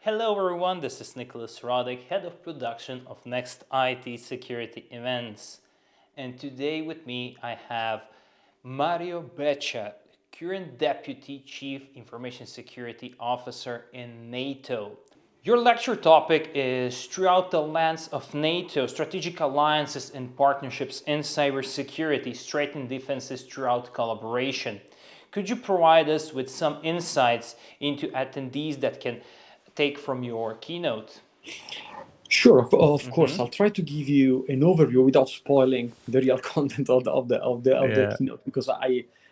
Hello everyone, this is Nicholas Roddick, Head of Production of Next IT Security Events. And today with me I have Mario Beccia, current Deputy Chief Information Security Officer in NATO. Your lecture topic is Throughout the Lens of NATO, Strategic Alliances and Partnerships in Cybersecurity, Strengthening Defenses Throughout Collaboration. Could you provide us with some insights into attendees that can take from your keynote? Sure, of course. I'll try to give you an overview without spoiling the real content of the keynote, because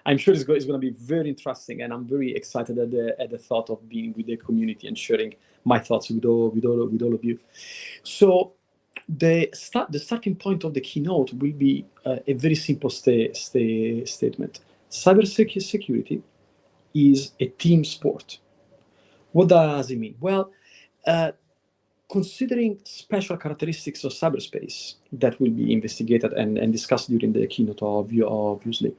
I'm sure it's going to be very interesting, and I'm very excited at the thought of being with the community and sharing my thoughts with all of you. So the starting point of the keynote will be a very simple statement. Cybersecurity is a team sport. What does it mean? Well, considering special characteristics of cyberspace that will be investigated and discussed during the keynote, obviously,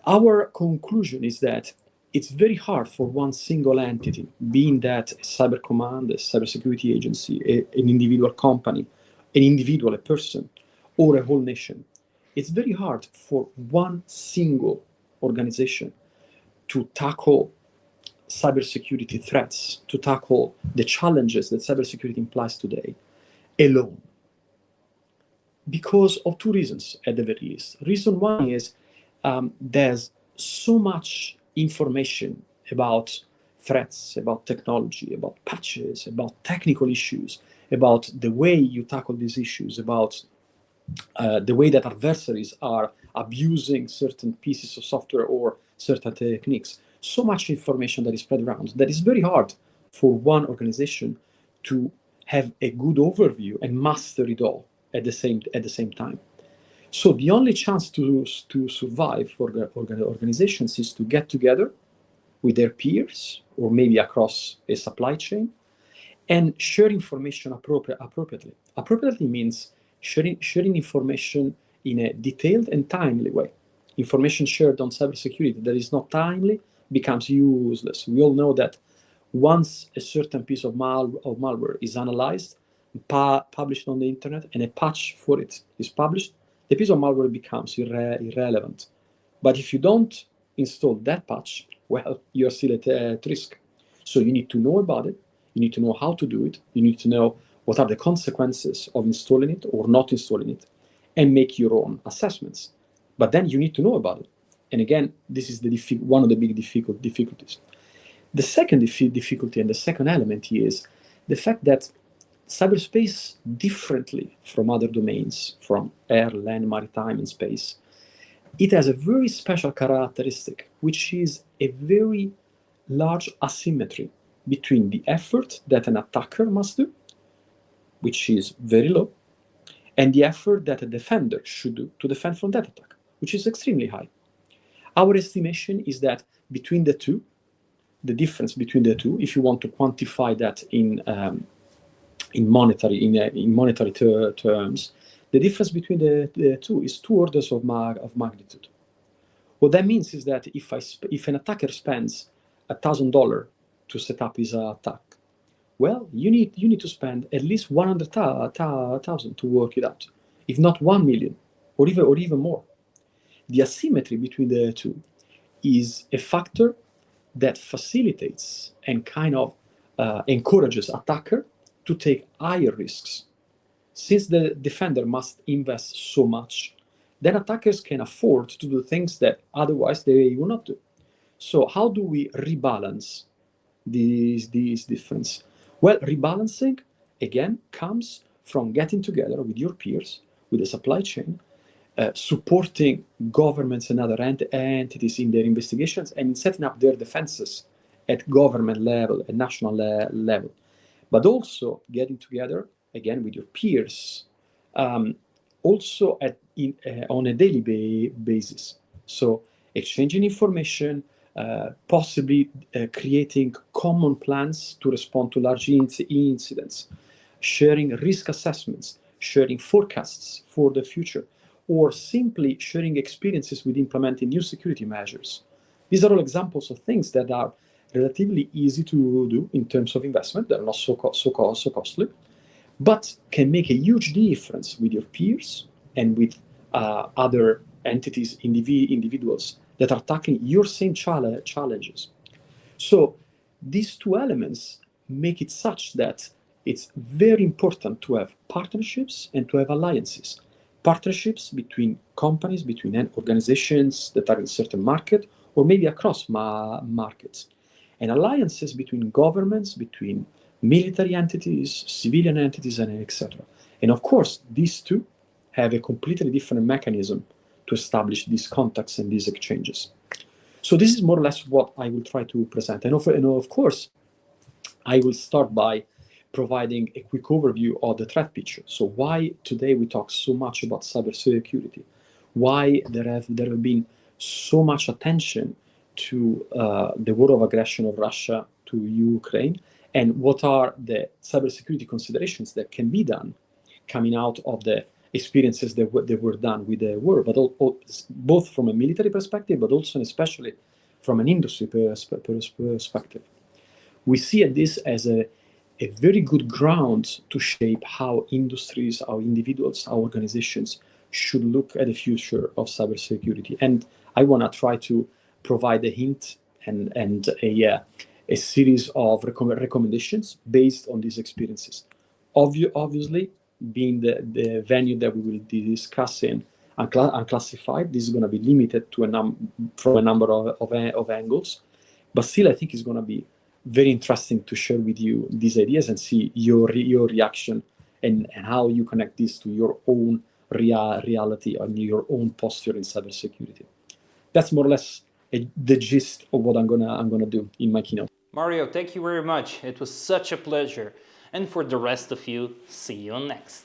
our conclusion is that it's very hard for one single entity, being that a cyber command, a cybersecurity agency, an individual company, an individual, a person, or a whole nation. It's very hard for one single organization to tackle cybersecurity threats, to tackle the challenges that cybersecurity implies today alone. Because of two reasons, at the very least. Reason one is there's so much information about threats, about technology, about patches, about technical issues, about the way you tackle these issues, about the way that adversaries are abusing certain pieces of software or certain techniques. So much information that is spread around that is very hard for one organization to have a good overview and master it all at the same time. So the only chance to survive for the organizations is to get together with their peers, or maybe across a supply chain, and share information appropriately. Appropriately means sharing information in a detailed and timely way. Information shared on cybersecurity that is not timely becomes useless. We all know that once a certain piece of malware is analyzed, published on the internet, and a patch for it is published, the piece of malware becomes irrelevant. But if you don't install that patch, well, you're still at risk. So you need to know about it. You need to know how to do it. You need to know what are the consequences of installing it or not installing it, and make your own assessments. But then you need to know about it. And again, this is one of the big difficulties. The second difficulty and the second element is the fact that cyberspace, differently from other domains, from air, land, maritime, and space, it has a very special characteristic, which is a very large asymmetry between the effort that an attacker must do, which is very low, and the effort that a defender should do to defend from that attack, which is extremely high. Our estimation is that between the two, the difference between the two, if you want to quantify that in monetary terms, the difference between the two is 2 orders of magnitude. What that means is that if an attacker spends $1,000 to set up his attack, well, you need to spend at least 100,000 to work it out, if not 1 million, or even more. The asymmetry between the two is a factor that facilitates and kind of encourages attacker to take higher risks. Since the defender must invest so much, then attackers can afford to do things that otherwise they will not do. So how do we rebalance these difference? Well, rebalancing, again, comes from getting together with your peers, with the supply chain, supporting governments and other entities in their investigations, and in setting up their defenses at government level, at national level. But also getting together, again, with your peers, also on a daily basis. So exchanging information, possibly creating common plans to respond to large incidents, sharing risk assessments, sharing forecasts for the future, or simply sharing experiences with implementing new security measures. These are all examples of things that are relatively easy to do in terms of investment. They're not so costly, but can make a huge difference with your peers and with other entities, individuals that are tackling your same challenges. So these two elements make it such that it's very important to have partnerships and to have alliances. Partnerships between companies, between organizations that are in certain market, or maybe across markets. And alliances between governments, between military entities, civilian entities, and etc. And of course, these two have a completely different mechanism to establish these contacts and these exchanges. So this is more or less what I will try to present. And of course, I will start by providing a quick overview of the threat picture. So why today we talk so much about cybersecurity? Why there have been so much attention to the war of aggression of Russia to Ukraine, and what are the cybersecurity considerations that can be done coming out of the experiences that were done with the war, but both from a military perspective, but also and especially from an industry perspective. We see this as a very good ground to shape how industries, how individuals, how organizations should look at the future of cybersecurity. And I want to try to provide a hint and a series of recommendations based on these experiences. Obviously, being the venue that we will be discussing unclassified, this is going to be limited to from a number of angles, but still I think it's going to be very interesting to share with you these ideas and see your reaction and how you connect this to your own reality and your own posture in cybersecurity. That's more or less the gist of what I'm gonna do in my keynote. Mario, thank you very much. It was such a pleasure. And for the rest of you, see you next.